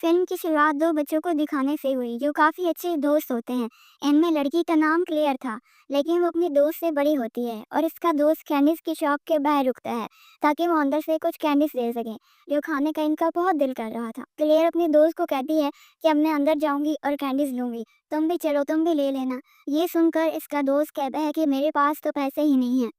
Film की शुरुआत दो बच्चों को दिखाने से हुई जो काफी अच्छे दोस्त होते हैं। इनमें लड़की का नाम क्लेयर था, लेकिन वो अपनी दोस्त से बड़ी होती है और इसका दोस्त कैंडिस की शॉप के बाहर रुकता है ताकि वो अंदर से कुछ कैंडिस ले सके जो खाने का इनका बहुत दिल कर रहा था। क्लेयर अपने दोस्त को कहती है कि अब मैं अंदर जाऊंगी और कैंडिस लूंगी, तुम भी चलो, तुम भी ले लेना। ये सुनकर इसका दोस्त कहता है कि मेरे पास तो पैसे ही नहीं है।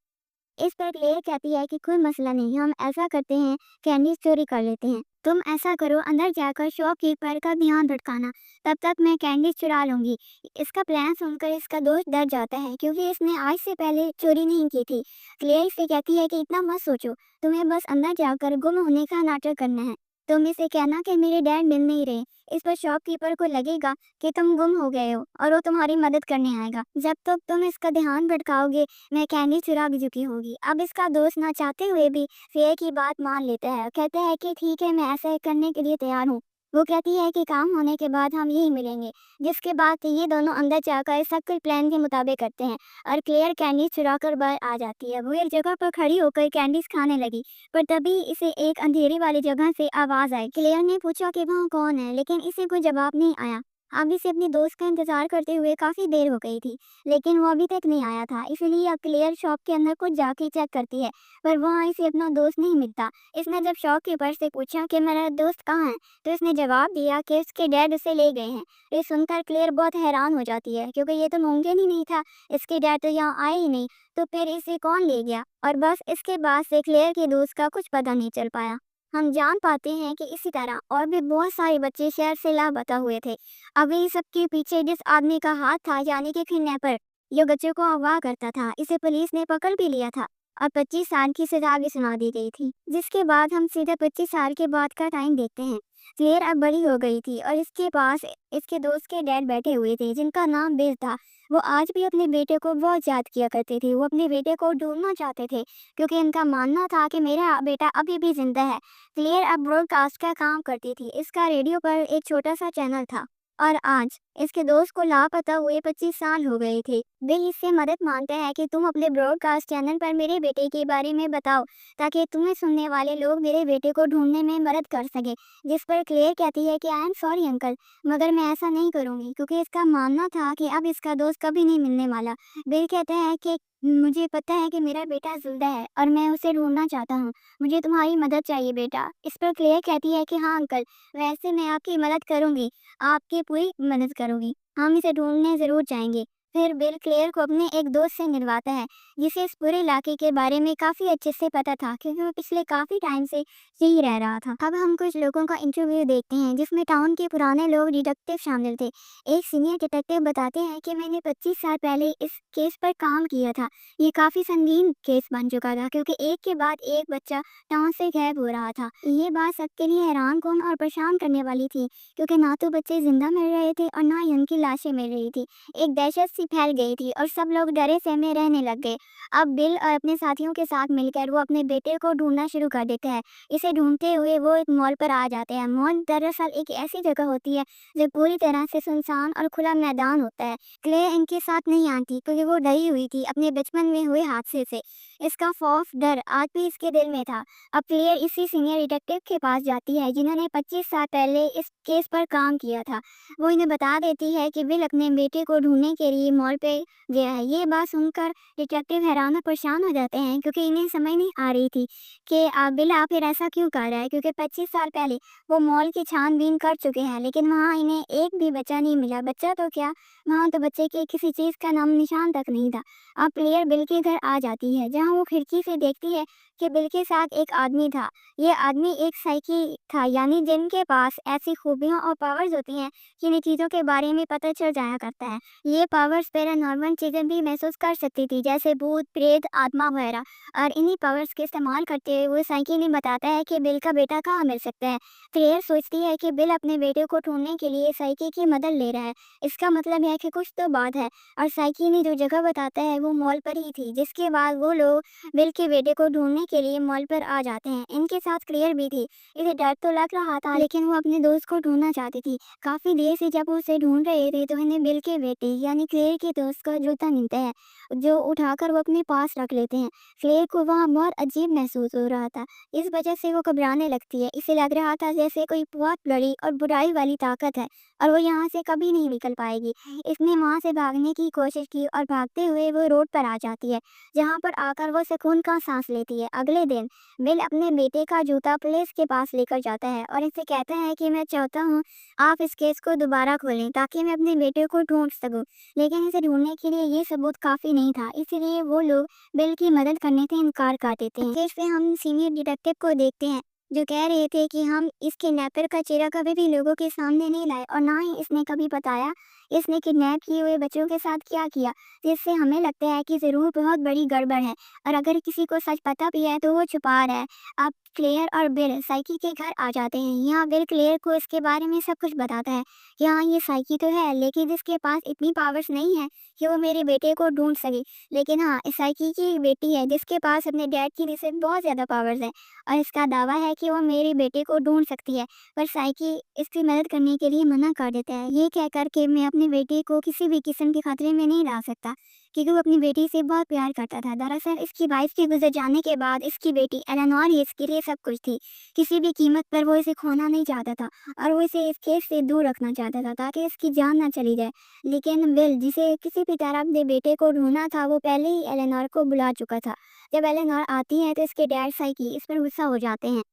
इस पर क्लेयर कहती है कि कोई मसला नहीं, हम ऐसा करते हैं, कैंडीज चोरी कर लेते हैं। तुम ऐसा करो, अंदर जाकर शॉपकीपर का ध्यान भटकाना, तब तक मैं कैंडीज चुरा लूंगी। इसका प्लान सुनकर इसका दोस्त डर जाता है क्योंकि इसने आज से पहले चोरी नहीं की थी। क्लेयर इसे कहती है कि इतना मत सोचो, तुम्हें बस अंदर जाकर गुम होने का नाटक करना है। तुम इसे कहना कि मेरे डैड मिल नहीं रहे। इस पर शॉपकीपर को लगेगा कि तुम गुम हो गए हो और वो तुम्हारी मदद करने आएगा। जब तक तुम इसका ध्यान भटकाओगे मैं कैंडी चुरा भी चुकी होगी। अब इसका दोस्त ना चाहते हुए भी फेयर की बात मान लेता है, कहता है कि ठीक है, मैं ऐसा करने के लिए तैयार हूँ। वो कहती है कि काम होने के बाद हम यही मिलेंगे, जिसके बाद ये दोनों अंदर जाकर सब कुछ प्लान के मुताबिक करते हैं और क्लियर कैंडीज चुरा कर बाहर आ जाती है। वो एक जगह पर खड़ी होकर कैंडीज खाने लगी, पर तभी इसे एक अंधेरी वाली जगह से आवाज आई। क्लियर ने पूछा कि वहाँ कौन है, लेकिन इसे कोई जवाब नहीं आया। अब इसे अपने दोस्त का इंतजार करते हुए काफी देर हो गई थी, लेकिन वो अभी तक नहीं आया था। इसलिए अब क्लियर शॉप के अंदर कुछ जाके चेक करती है, पर वहाँ इसे अपना दोस्त नहीं मिलता। इसने जब शॉपकीपर से पूछा कि मेरा दोस्त कहाँ है, तो इसने जवाब दिया कि उसके डैड उसे ले गए हैं। ये सुनकर क्लियर बहुत हैरान हो जाती है क्योंकि ये तो मुमकिन ही नहीं था, इसके डैड तो यहाँ आए ही नहीं, तो फिर इसे कौन ले गया। और बस इसके बाद से क्लियर के दोस्त का कुछ पता नहीं चल पाया। हम जान पाते हैं कि इसी तरह और भी बहुत सारे बच्चे शहर से लापता हुए थे। अब इन सबके पीछे जिस आदमी का हाथ था, यानी कि किडनैपर, ये बच्चों को अगवा करता था, इसे पुलिस ने पकड़ भी लिया था और 25 साल की सजा भी सुना दी गई थी। जिसके बाद हम सीधे 25 साल के बाद का टाइम देखते हैं। क्लेयर अब बड़ी हो गई थी और इसके पास इसके दोस्त के डैड बैठे हुए थे जिनका नाम बिल था। वो आज भी अपने बेटे को बहुत याद किया करते थे। वो अपने बेटे को ढूंढना चाहते थे क्योंकि इनका मानना था कि मेरा बेटा अभी भी जिंदा है। क्लेयर अब ब्रॉडकास्ट का काम करती थी। इसका रेडियो पर एक छोटा सा चैनल था और आज इसके दोस्त को लापता हुए 25 साल हो गए थे। बिल इससे मदद मांगता है कि तुम अपने ब्रॉडकास्ट चैनल पर मेरे बेटे के बारे में बताओ ताकि तुम्हें सुनने वाले लोग मेरे बेटे को ढूंढने में मदद कर सके। जिस पर क्लेयर कहती है कि आई एम सॉरी अंकल, मगर मैं ऐसा नहीं करूंगी, क्योंकि इसका मानना था कि अब इसका दोस्त कभी नहीं मिलने वाला। बिल कहता है कि मुझे पता है कि मेरा बेटा जिंदा है और मैं उसे ढूंढना चाहता हूँ, मुझे तुम्हारी मदद चाहिए बेटा। इस पर क्लेयर कहती है कि हाँ अंकल, वैसे मैं आपकी मदद करूंगी, आपकी पूरी मदद करूंगी, हम इसे ढूंढने जरूर जाएंगे। फिर बिल क्लेयर को अपने एक दोस्त से मिलवाता है जिसे इस पूरे इलाके के बारे में काफी अच्छे से पता था क्योंकि वो पिछले काफी टाइम से यही रह रहा था। अब हम कुछ लोगों का इंटरव्यू देखते हैं जिसमें टाउन के पुराने लोग डिटेक्टिव शामिल थे। एक सीनियर डिटेक्टिव बताते हैं कि मैंने 25 साल पहले इस केस पर काम किया था। ये काफी संगीन केस बन चुका था क्योंकि एक के बाद एक बच्चा टाउन से गायब हो रहा था। ये बात सबके लिए हैरानकुन और परेशान करने वाली थी क्योंकि ना तो बच्चे जिंदा मिल रहे थे और ना ही उनकी लाशें मिल रही थी। एक दहशत सी फैल गई थी और सब लोग डरे सहमे रहने लग गए। अब बिल और अपने साथियों के साथ मिलकर वो अपने बेटे को ढूंढना शुरू कर देते हैं। इसे ढूंढते हुए वो एक मॉल पर आ जाते हैं। मॉल दरअसल एक ऐसी जगह होती है जो पूरी तरह से सुनसान और खुला मैदान होता है। क्लेयर इनके साथ नहीं आती क्योंकि वो डरी हुई थी अपने बचपन में हुए हादसे से। इसका खौफ डर आज भी इसके दिल में था। अब क्लेयर इसी सीनियर डिटेक्टिव के पास जाती है जिन्होंने 25 साल पहले इस केस पर काम किया था। वो इन्हें बता देती है कि बिल अपने बेटे को ढूंढने के लिए मॉल पे गया है। ये बात सुनकर डिटेक्टिव हैरान और परेशान हो जाते हैं क्योंकि इन्हें समझ नहीं आ रही थी कि बिल आखिर ऐसा क्यों कर रहा है, क्योंकि 25 साल पहले वो मॉल की छानबीन कर चुके हैं लेकिन वहाँ इन्हें एक भी बच्चा नहीं मिला। बच्चा तो क्या, वहाँ तो बच्चे के किसी चीज़ का नाम निशान तक नहीं था। अब क्लेयर बिल के घर आ जाती है जहाँ वो खिड़की से देखती है कि बिल के साथ एक आदमी था। ये आदमी एक साइकी था, यानी जिनके पास ऐसी खूबियाँ और पावर्स होती हैं कि इन्हें चीज़ों के बारे में पता चल जाया करता है। ये पावर्स पैरानॉर्मल चीज़ें भी महसूस कर सकती थी जैसे भूत प्रेत आत्मा वगैरह। और इन्हीं पावर्स के इस्तेमाल करते हुए वो साइकी ने बताता है कि बिल का बेटा कहाँ मिल सकता है। क्लेयर सोचती है कि बिल अपने बेटे को ढूंढने के लिए साइकी की मदद ले रहा है, इसका मतलब है कि कुछ तो बात है। और साइकी ने जो जगह बताता है वो मॉल पर ही थी। जिसके बाद वो लोग बिल के बेटे को ढूंढने के लिए मॉल पर आ जाते हैं। इनके साथ क्लेयर भी थी। इसे डर तो लग रहा था लेकिन वो अपने दोस्त को ढूंढना चाहती थी। काफी देर से जब वो उसे ढूंढ रहे थे तो इन्हें बिल के बेटे यानी क्लेयर के दोस्त का जूता मिलता है, जो उठाकर वो अपने पास रख लेते हैं। क्लेयर को वहाँ बहुत अजीब महसूस हो रहा था। इस वजह से वो घबराने लगती है। इसे लग रहा था जैसे कोई बहुत बड़ी और बुराई वाली ताकत है और वो यहाँ से कभी नहीं निकल पाएगी। इसने वहाँ से भागने की कोशिश की और भागते हुए वो रोड पर आ जाती है, जहाँ पर आकर वो सुकून का सांस लेती है। अगले दिन बिल अपने बेटे का जूता पुलिस के पास लेकर जाता है और इसे कहता है कि मैं चाहता हूँ आप इस केस को दोबारा खोलें ताकि मैं अपने बेटे को ढूंढ सकूं। लेकिन इसे ढूंढने के लिए ये सबूत काफ़ी नहीं था, इसलिए वो लोग बिल की मदद करने से इनकार कर देते हैं। केस में हम सीनियर डिटेक्टिव को देखते हैं, जो कह रहे थे कि हम इस किडनैपर का चेहरा कभी भी लोगों के सामने नहीं लाए और ना ही इसने कभी बताया इसने किडनैप किए हुए बच्चों के साथ क्या किया, जिससे हमें लगता है कि ज़रूर बहुत बड़ी गड़बड़ है और अगर किसी को सच पता भी है तो वो छुपा रहा है। अब क्लेयर और बिल साइकी के घर आ जाते हैं। यहाँ बिल क्लेयर को इसके बारे में सब कुछ बताता है कि हाँ ये साइकी तो है लेकिन इसके पास इतनी पावर्स नहीं है कि वो मेरे बेटे को ढूंढ सके। लेकिन हाँ, इस साइकी की एक बेटी है जिसके पास अपने डैड की वजह से बहुत ज़्यादा पावर्स है और इसका दावा है कि वो मेरे बेटे को ढूंढ सकती है, पर साइकी इसकी मदद करने के लिए मना कर देता है। ये कहकर कि मैं अपने बेटे को किसी भी किस्म के खतरे में नहीं डाल सकता, क्योंकि वो अपनी बेटी से बहुत प्यार करता था। दरअसल इसकी वाइफ के गुजर जाने के बाद इसकी बेटी एलेनोर ही इसके लिए सब कुछ थी। किसी भी कीमत पर वो इसे खोना नहीं चाहता था और वो इसे इस केस से दूर रखना चाहता था ताकि इसकी जान ना चली जाए। लेकिन बिल, जिसे किसी भी तरह अपने बेटे को ढूंढना था, वो पहले ही एलेनोर को बुला चुका था। जब एलेनोर आती है तो इसके डैड साइकी इस पर गुस्सा हो जाते हैं।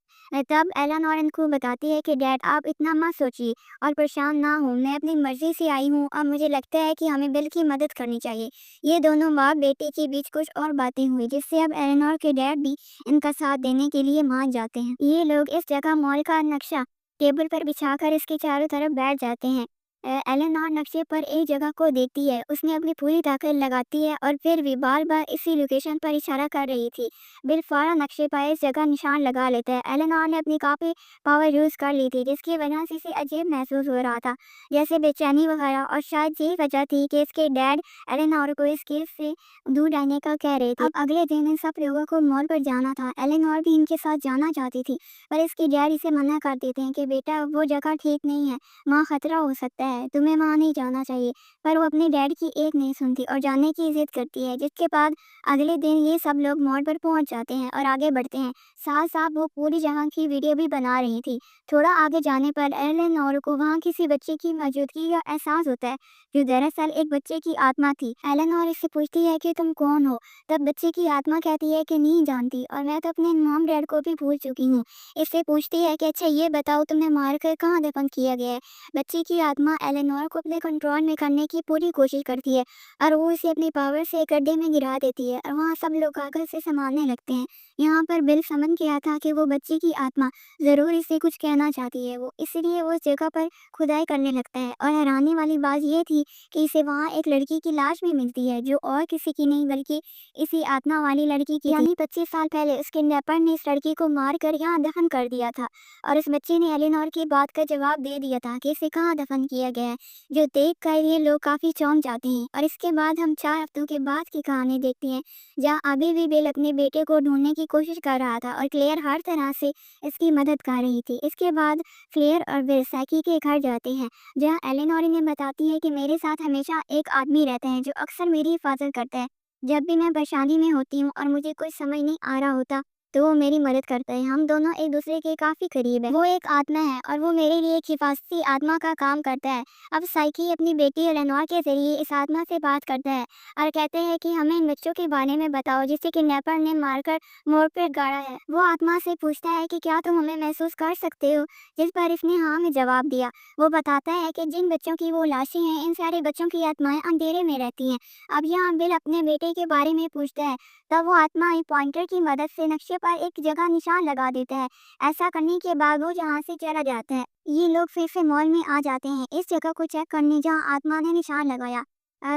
तब एलेनोर इनको बताती है कि डैड आप इतना मत सोचिए और परेशान ना हो, मैं अपनी मर्जी से आई हूँ और मुझे लगता है कि हमें बिल की मदद करनी चाहिए। ये दोनों बाप बेटे के बीच कुछ और बातें हुई जिससे अब एलेनोर के डैड भी इनका साथ देने के लिए मान जाते हैं। ये लोग इस जगह मॉल का नक्शा टेबल पर बिछाकर इसके चारों तरफ बैठ जाते हैं। एलेनोर नक्शे पर एक जगह को देखती है, उसने अपनी पूरी ताकत लगाती है और फिर भी बार बार इसी लोकेशन पर इशारा कर रही थी। बिल फौरन नक्शे पर इस जगह निशान लगा लेता है। एलेनोर ने अपनी काफ़ी पावर यूज़ कर ली थी जिसकी वजह से इसे अजीब महसूस हो रहा था, जैसे बेचैनी वगैरह, और शायद यही वजह थी कि इसके डैड एलेनोर को इस केस से दूर रहने का कह रहे थे। अब अगले दिन इन सब लोगों को मॉल पर जाना था। एलेनोर भी इनके साथ जाना चाहती थी, पर इसके डैड इसे मना कर देते हैं कि बेटा वो जगह ठीक नहीं है, वहाँ खतरा हो सकता है, तुम्हें वहाँ नहीं जाना चाहिए। पर वो अपने डैड की एक नहीं सुनती और जाने की जिद करती है, जिसके बाद अगले दिन ये सब लोग मॉल पर पहुंच जाते हैं और आगे बढ़ते हैं। साथ साथ वो पूरी जगह की वीडियो भी बना रही थी। थोड़ा आगे जाने पर एलेनोर को वहाँ किसी बच्चे की मौजूदगी का एहसास होता है, जो दरअसल एक बच्चे की आत्मा थी। एलेनोर इससे पूछती है कि तुम कौन हो? तब बच्चे की आत्मा कहती है कि नहीं जानती और मैं तो अपने मॉम डैड को भी भूल चुकी हूँ। इससे पूछती है कि अच्छा ये बताओ तुम्हें मारकर कहाँ दफन किया गया है? बच्चे की आत्मा एलेनोर को अपने कंट्रोल में करने की पूरी कोशिश करती है और वो इसे अपनी पावर से एक गड्ढे में गिरा देती है और वहाँ सब लोग आकर से संभालने लगते हैं। यहाँ पर बिल समझ गया था कि वो बच्चे की आत्मा ज़रूर इसे कुछ कहना चाहती है, वो इसलिए वो उस जगह पर खुदाई करने लगता है। और हैरानी वाली बात ये थी कि इसे वहाँ एक लड़की की लाश भी मिलती है, जो और किसी की नहीं बल्कि इसी आत्मा वाली लड़की की। यानी 25 साल पहले उस किडनैपर ने इस लड़की को मार कर यहाँ दफन कर दिया था और इस बच्चे ने एलेनोर की बात का जवाब दे दिया था कि इसे कहाँ दफन किया गया है, जो देख कर ये लोग काफ़ी चौंक जाते हैं। और इसके बाद हम 4 हफ्तों के बाद की कहानी देखते हैं, जहाँ अभी भी बिल अपने बेटे को ढूंढने की कोशिश कर रहा था और क्लेयर हर तरह से इसकी मदद कर रही थी। इसके बाद क्लेयर और बिल साइकी के घर जाते हैं, जहाँ एलेनोर इन्हें बताती है कि मेरे साथ हमेशा एक आदमी रहता है जो अक्सर मेरी हिफाजत करता है। जब भी मैं परेशानी में होती हूँ और मुझे कुछ समझ नहीं आ रहा होता तो वो मेरी मदद करता है। हम दोनों एक दूसरे के काफ़ी करीब हैं। वो एक आत्मा है और वो मेरे लिए एक हिफाजती आत्मा का काम करता है। अब साइकी अपनी बेटी एलेनोर के जरिए इस आत्मा से बात करता है और कहते हैं कि हमें इन बच्चों के बारे में बताओ जिसे किडनैपर ने मारकर मोड़ पर गाड़ा है। वो आत्मा से पूछता है कि क्या तुम हमें महसूस कर सकते हो, जिस पर इसने हाँ में जवाब दिया। वो बताता है कि जिन बच्चों की वो लाशें हैं, इन सारे बच्चों की आत्माएं अंधेरे में रहती हैं। अब यहाँ बिल अपने बेटे के बारे में पूछता है, तब वो आत्मा एक पॉइंटर की मदद से नक्शे पर एक जगह निशान लगा देता है। ऐसा करने के बाद वो जहाँ से चला जाता है। ये लोग फिर से मॉल में आ जाते हैं इस जगह को चेक करने जहाँ आत्मा ने निशान लगाया।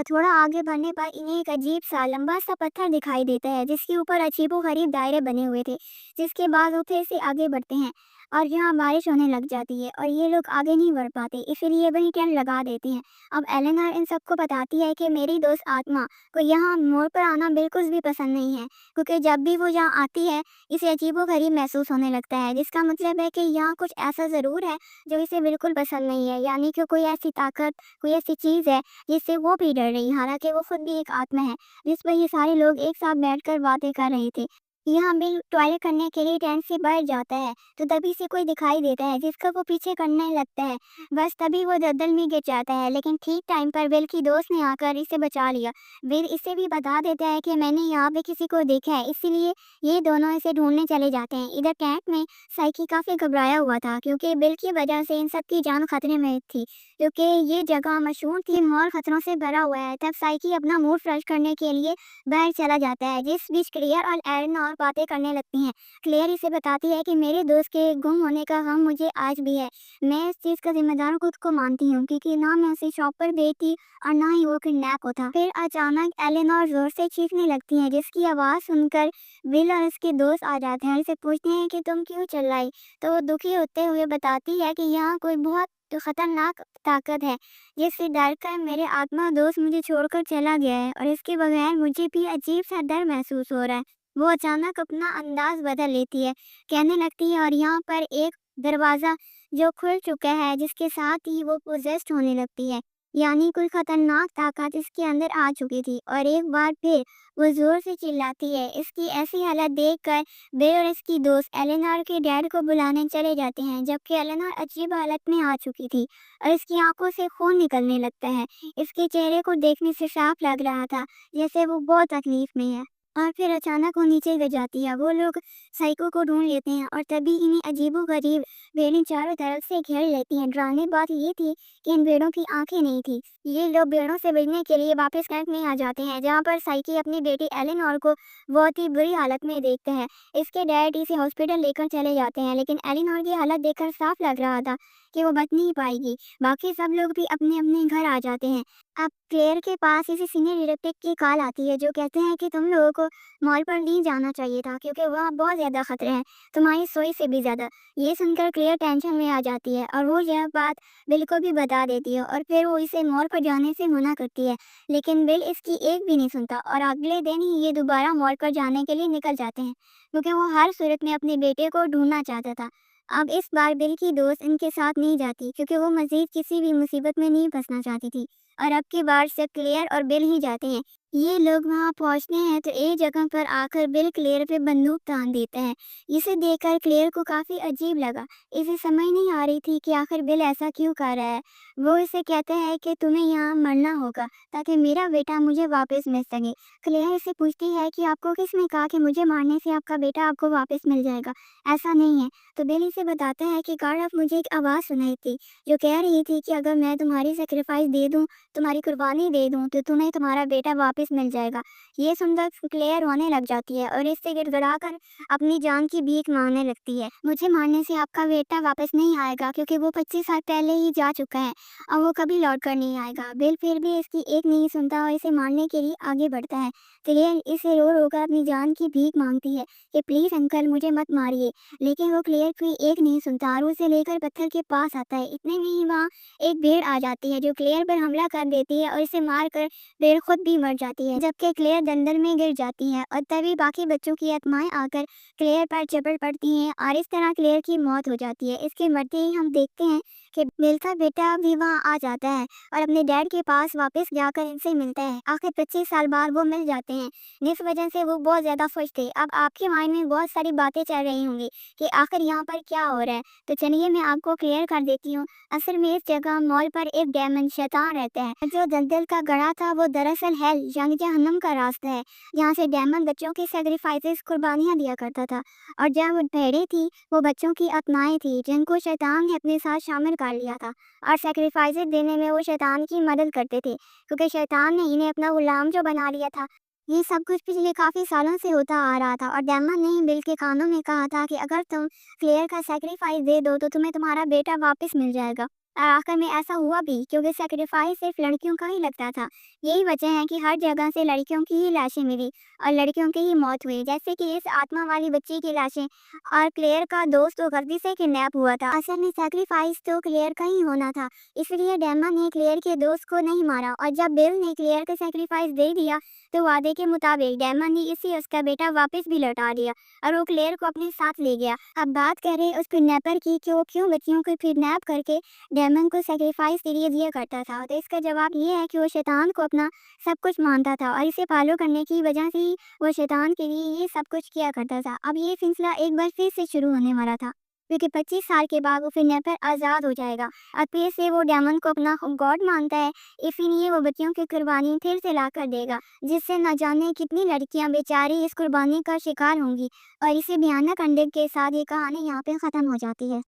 थोड़ा आगे बढ़ने पर इन्हें एक अजीब सा लंबा सा पत्थर दिखाई देता है जिसके ऊपर अजीबो गरीब दायरे बने हुए थे। जिसके बाद वो फिर से आगे बढ़ते हैं। और यहाँ बारिश होने लग जाती है और ये लोग आगे नहीं बढ़ पाते, इसीलिए वही टेंट लगा देते हैं। अब एलेनोर इन सबको बताती है कि मेरी दोस्त आत्मा को यहाँ मोड़ पर आना बिल्कुल भी पसंद नहीं है, क्योंकि जब भी वो यहाँ आती है इसे अजीबोगरीब महसूस होने लगता है, जिसका मतलब है कि यहाँ कुछ ऐसा ज़रूर है जो इसे बिल्कुल पसंद नहीं है, यानी कि कोई ऐसी ताकत, कोई ऐसी चीज़ है जिससे वो भी डर रही, हालांकि वो खुद भी एक आत्मा है। जिस पर ये सारे लोग एक साथ बैठकर बातें कर रहे थे। यहाँ बिल टॉयलेट करने के लिए टेंट से बाहर जाता है, तो तभी से कोई दिखाई देता है जिसका वो पीछे करने लगता है। बस तभी वो दलदल में गिर जाता है, लेकिन ठीक टाइम पर बिल की दोस्त ने आकर इसे बचा लिया। बिल इसे भी बता देता है कि मैंने यहाँ पे किसी को देखा है, इसीलिए ये दोनों इसे ढूंढने चले जाते हैं। इधर कैंप में साइकी काफी घबराया हुआ था, क्योंकि बिल की वजह से इन सबकी जान खतरे में थी, क्योंकि ये जगह मशहूर थी, माहौल खतरों से भरा हुआ है। तब साइकी अपना मूड फ्रेश करने के लिए बाहर चला जाता है, जिस बीच क्लेयर और एरन और बातें करने लगती हैं। क्लेयर इसे बताती है कि मेरे दोस्त के गुम होने का गम मुझे आज भी है। मैं इस चीज़ का जिम्मेदार खुद को मानती हूँ, क्योंकि ना मैं उसे शॉप पर गई थी और ना ही वो किडनैप होता। फिर अचानक एलेनोर जोर से चीखने लगती है, जिसकी आवाज़ सुनकर बिल और उसके दोस्त आ जाते हैं और इसे पूछते हैं कि तुम क्यों चिल्लाई। तो वो दुखी होते हुए बताती है कि यहाँ कोई बहुत खतरनाक ताकत है, जिससे डरकर मेरे आत्मा दोस्त मुझे छोड़कर चला गया है और इसके बगैर मुझे भी अजीब सा डर महसूस हो रहा है। वो अचानक अपना अंदाज बदल लेती है, कहने लगती है और यहाँ पर एक दरवाज़ा जो खुल चुका है, जिसके साथ ही वो पोजेस्ड होने लगती है, यानी कोई खतरनाक ताकत इसके अंदर आ चुकी थी। और एक बार फिर वो जोर से चिल्लाती है। इसकी ऐसी हालत देखकर बिल और इसकी दोस्त एलेनोर के डैड को बुलाने चले जाते हैं, जबकि एलेनोर अजीब हालत में आ चुकी थी और इसकी आंखों से खून निकलने लगता है। इसके चेहरे को देखने से साफ लग रहा था जैसे वो बहुत तकलीफ में है। और फिर अचानक वो नीचे गिर जाती है। वो लोग साइको को ढूंढ लेते हैं और तभी इन्हें अजीबोगरीब भेड़ें चारों तरफ से घेर लेती हैं। डरावनी बात ये थी कि इन भेड़ों की आंखें नहीं थी। ये लोग भेड़ों से बचने के लिए वापस कैंप में आ जाते हैं, जहाँ पर साइकी अपनी बेटी एलेनोर को बहुत ही बुरी हालत में देखते हैं। इसके डैड इसे हॉस्पिटल लेकर चले जाते हैं, लेकिन एलेनोर की हालत देखकर साफ लग रहा था कि वो बच नहीं पाएगी। बाकी सब लोग भी अपने अपने घर आ जाते हैं। अब क्लेयर के पास इसी सीनियर डिटेक्टिव की कॉल आती है, जो कहते हैं कि तुम लोगों को मॉल पर नहीं जाना चाहिए था, क्योंकि वहाँ बहुत ज़्यादा खतरे हैं, तुम्हारी सोई से भी ज़्यादा। ये सुनकर क्लेयर टेंशन में आ जाती है और वो यह बात बिल को भी बता देती है और फिर वो इसे मॉल पर जाने से मना करती है, लेकिन बिल इसकी एक भी नहीं सुनता और अगले दिन ही ये दोबारा मॉल पर जाने के लिए निकल जाते हैं, क्योंकि वो हर सूरत में अपने बेटे को ढूंढना चाहता था। अब इस बार बिल की दोस्त इनके साथ नहीं जाती, क्योंकि वो मजीद किसी भी मुसीबत में नहीं फंसना चाहती थी, और अब की बार सिर्फ क्लेयर और बिल ही जाते हैं। ये लोग वहाँ पहुँचते हैं तो एक जगह पर आकर बिल क्लेयर पे बंदूक तान देता है। इसे देखकर क्लेयर को काफ़ी अजीब लगा। इसे समझ नहीं आ रही थी कि आखिर बिल ऐसा क्यों कर रहा है। वो इसे कहता है कि तुम्हें यहाँ मरना होगा ताकि मेरा बेटा मुझे वापस मिल सके। क्लेयर इसे पूछती है कि आपको किसने कहा कि मुझे मारने से आपका बेटा आपको वापस मिल जाएगा? ऐसा नहीं है। तो बिल इसे बताता है कि गार्ड, अब मुझे एक आवाज़ सुनाई थी जो कह रही थी कि अगर मैं तुम्हारी सेक्रीफाइस दे दूँ, तुम्हारी कुर्बानी दे दूँ, तो तुम्हें तुम्हारा बेटा वापस मिल जाएगा। ये सुनकर क्लेयर रोने लग जाती है और इससे गिड़गिड़ाकर अपनी जान की भीख मांगने लगती है। मुझे मारने से आपका बेटा वापस नहीं आएगा, क्योंकि वो 25 साल पहले ही जा चुका है और वो कभी लौट कर नहीं आएगा। बिल फिर भी इसकी एक नहीं सुनता और इसे मारने के लिए आगे बढ़ता है। क्लेयर इसे रो रो कर अपनी जान की भीख मांगती है कि प्लीज़ अंकल, मुझे मत मारिए, लेकिन वो क्लेयर की एक नहीं सुनता और उसे लेकर पत्थर के पास आता है। इतने में ही वहाँ एक भेड़ आ जाती है, जो क्लेयर पर हमला कर देती है और इसे मारकर भेड़ खुद भी मर जाती है, जबकि क्लेयर दलदल में गिर जाती है। और तभी बाकी बच्चों की आत्माएं आकर क्लेयर पर चपड़ पड़ती हैं और इस तरह क्लेयर की मौत हो जाती है। इसके मरते ही हम देखते हैं कि बिल का बेटा भी वहाँ आ जाता है और अपने डैड के पास वापस जाकर इनसे मिलता है। आखिर 25 साल बाद वो मिल जाते हैं, जिस वजह से वो बहुत ज़्यादा खुश थे। अब आपके माइंड में बहुत सारी बातें चल रही होंगी कि आखिर यहाँ पर क्या हो रहा है, तो चलिए मैं आपको क्लियर कर देती हूँ। असल में इस जगह मॉल पर एक डेमन शैतान रहता है। जो दलदल का गड़ा था वो दरअसल हेल यानी जहन्नम का रास्ता है, जहाँ से डेमन बच्चों की सेक्रीफाइसेस कुर्बानियाँ दिया करता था। और जब वो भेड़ें थी वो बच्चों की आत्माएं थी, जिनको शैतान ने अपने साथ शामिल कर लिया था और सेक्रीफाइसेस देने में वो शैतान की मदद करते थे, क्योंकि शैतान ने इन्हें अपना गुलाम जो बना लिया था। ये सब कुछ पिछले काफ़ी सालों से होता आ रहा था और डेमन ने बिल के कानों में कहा था कि अगर तुम क्लेयर का सेक्रीफाइस दे दो तो तुम्हें तुम्हारा बेटा वापस मिल जाएगा। और आखिर में ऐसा हुआ भी, क्योंकि सैक्रिफाइस सिर्फ लड़कियों का ही लगता था। यही वजह है कि हर जगह से लड़कियों की ही लाशें मिली और लड़कियों की ही मौत हुई, जैसे कि इस आत्मा वाली बच्ची की लाशें। और क्लेयर का दोस्त तो गलती से किडनैप हुआ था। असल में सैक्रिफाइस तो क्लेयर का ही होना था, इसलिए डेमन ने क्लेयर के दोस्त को नहीं मारा। और जब बिल ने क्लेयर को सैक्रिफाइस दे दिया तो वादे के मुताबिक डेमन ने इसे उसका बेटा वापस भी लौटा दिया और वो क्लेयर को अपने साथ ले गया। अब बात करें उस किडनैपर की कि वो क्यों बच्चियों को किडनैप करके डेमन को सैक्रिफाइस के लिए दिया करता था, तो इसका जवाब ये है कि वो शैतान को अपना सब कुछ मानता था और इसे फॉलो करने की वजह से ही वो शैतान के लिए ये सब कुछ किया करता था। अब ये सिलसिला एक बार फिर से शुरू होने वाला था, क्योंकि 25 साल के बाद वो किडनैपर आज़ाद हो जाएगा और फिर से वो डेमन को अपना गॉड मानता है। इसीलिए वो बच्चियों की कुर्बानी फिर से ला कर देगा, जिससे न जाने कितनी लड़कियां बेचारी इस कुर्बानी का शिकार होंगी। और इसी भयानक अंडे के साथ ये कहानी यहाँ पे ख़त्म हो जाती है।